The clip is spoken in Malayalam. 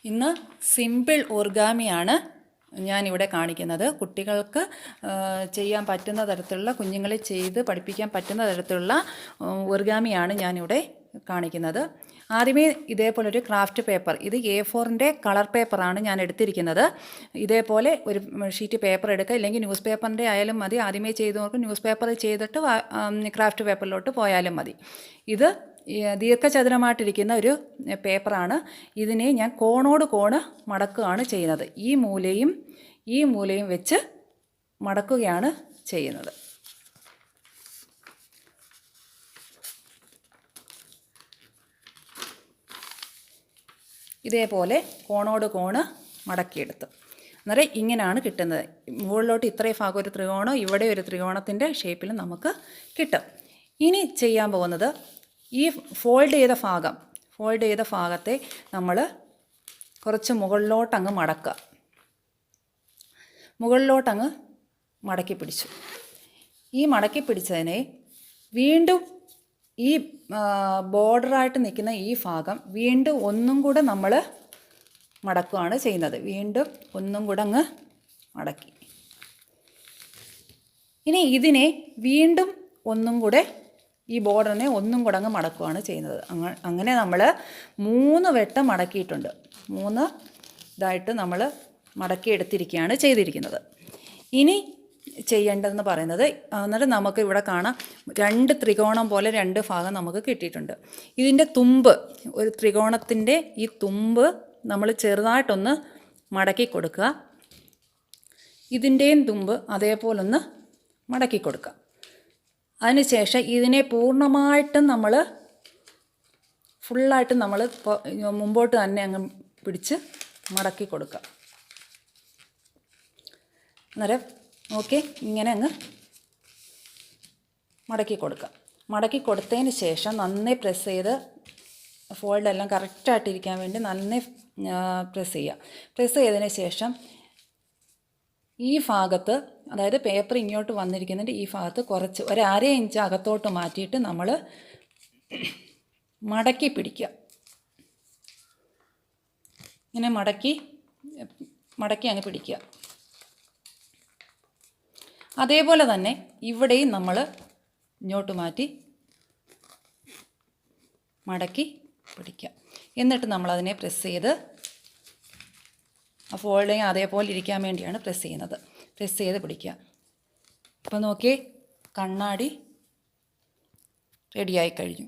ഇന്ന് സിമ്പിൾ ഓർഗാമിയാണ് ഞാനിവിടെ കാണിക്കുന്നത്. കുട്ടികൾക്ക് ചെയ്യാൻ പറ്റുന്ന തരത്തിലുള്ള, കുഞ്ഞുങ്ങളെ ചെയ്ത് പഠിപ്പിക്കാൻ പറ്റുന്ന തരത്തിലുള്ള ഓർഗാമിയാണ് ഞാനിവിടെ കാണിക്കുന്നത്. ആദ്യമേ ഇതേപോലൊരു ക്രാഫ്റ്റ് പേപ്പർ, ഇത് A4-ൻ്റെ കളർ പേപ്പറാണ് ഞാൻ എടുത്തിരിക്കുന്നത്. ഇതേപോലെ ഒരു ഷീറ്റ് പേപ്പർ എടുക്കുക, ഇല്ലെങ്കിൽ ന്യൂസ് പേപ്പറിൻ്റെ ആയാലും മതി. ആദ്യമേ ചെയ്ത് നോക്കും, ന്യൂസ് പേപ്പർ ചെയ്തിട്ട് ക്രാഫ്റ്റ് പേപ്പറിലോട്ട് പോയാലും മതി. ഇത് ദീർഘചതുരമായിട്ടിരിക്കുന്ന ഒരു പേപ്പറാണ്. ഇതിനെ ഞാൻ കോണോട് കോണ് മടക്കുകയാണ് ചെയ്യുന്നത്. ഈ മൂലയും വെച്ച് മടക്കുകയാണ് ചെയ്യുന്നത്. ഇതേപോലെ കോണോട് കോണ് മടക്കിയെടുത്ത് അന്നേരം ഇങ്ങനെയാണ് കിട്ടുന്നത്. മുകളിലോട്ട് ഇത്രയും ഭാഗം ഒരു ത്രികോണം, ഇവിടെ ഒരു ത്രികോണത്തിൻ്റെ ഷേപ്പിൽ നമുക്ക് കിട്ടും. ഇനി ചെയ്യാൻ പോകുന്നത്, ഈ ഫോൾഡ് ചെയ്ത ഭാഗത്തെ നമ്മൾ കുറച്ച് മുകളിലോട്ടങ്ങ് മടക്കുക. മുകളിലോട്ടങ്ങ് മടക്കി പിടിച്ചു. ഈ മടക്കി പിടിച്ചതിനെ വീണ്ടും ഈ ബോർഡറായിട്ട് നിൽക്കുന്ന ഈ ഭാഗം വീണ്ടും ഒന്നും കൂടെ നമ്മൾ മടക്കുകയാണ് ചെയ്യുന്നത്. വീണ്ടും ഒന്നും കൂടെ അങ്ങ് മടക്കി. ഇനി ഇതിനെ വീണ്ടും ഒന്നും കൂടെ, ഈ ബോർഡറിനെ ഒന്നും കൂടെ അങ്ങ് മടക്കുകയാണ് ചെയ്യുന്നത്. അങ്ങനെ നമ്മൾ 3 വട്ടം മടക്കിയിട്ടുണ്ട്. 3 ഇതായിട്ട് നമ്മൾ മടക്കിയെടുത്തിരിക്കുകയാണ് ചെയ്തിരിക്കുന്നത്. ഇനി ചെയ്യേണ്ടതെന്ന് പറയുന്നത്, അന്നേരം നമുക്ക് ഇവിടെ കാണാം 2 ത്രികോണം പോലെ 2 ഭാഗം നമുക്ക് കിട്ടിയിട്ടുണ്ട്. ഇതിൻ്റെ തുമ്പ്, ഒരു ത്രികോണത്തിൻ്റെ ഈ തുമ്പ് നമ്മൾ ചെറുതായിട്ടൊന്ന് മടക്കി കൊടുക്കുക. ഇതിൻ്റെയും തുമ്പ് അതേപോലൊന്ന് മടക്കി കൊടുക്കുക. അതിനുശേഷം ഇതിനെ പൂർണ്ണമായിട്ടും നമ്മൾ ഫുള്ളായിട്ട് നമ്മൾ മുമ്പോട്ട് തന്നെ അങ്ങ് പിടിച്ച് മടക്കി കൊടുക്കുക. അന്നേരം ഓക്കെ, ഇങ്ങനെ അങ്ങ് മടക്കി കൊടുക്കുക. മടക്കി കൊടുത്തതിന് ശേഷം നന്നായി പ്രസ് ചെയ്ത്, ഫോൾഡെല്ലാം കറക്റ്റായിട്ടിരിക്കാൻ വേണ്ടി നന്നായി പ്രസ് ചെയ്യുക. പ്രസ് ചെയ്തതിന് ശേഷം ഈ ഭാഗത്ത്, അതായത് പേപ്പർ ഇങ്ങോട്ട് വന്നിരിക്കുന്നതിൻ്റെ ഈ ഭാഗത്ത് കുറച്ച് ഒരു 1/2 ഇഞ്ച് അകത്തോട്ട് മാറ്റിയിട്ട് നമ്മൾ മടക്കി പിടിക്കുക. ഇങ്ങനെ മടക്കി അങ്ങ് പിടിക്കുക. അതേപോലെ തന്നെ ഇവിടെയും നമ്മൾ ഇങ്ങോട്ട് മാറ്റി മടക്കി പിടിക്കുക. എന്നിട്ട് നമ്മളതിനെ പ്രസ് ചെയ്ത്, ആ ഫോൾഡിങ് അതേപോലെ ഇരിക്കാൻ വേണ്ടിയാണ് പ്രസ് ചെയ്യുന്നത്. പ്രസ് ചെയ്ത് പിടിക്കുക. അപ്പോൾ നോക്കിയേ, കണ്ണാടി റെഡിയായി കഴിഞ്ഞു.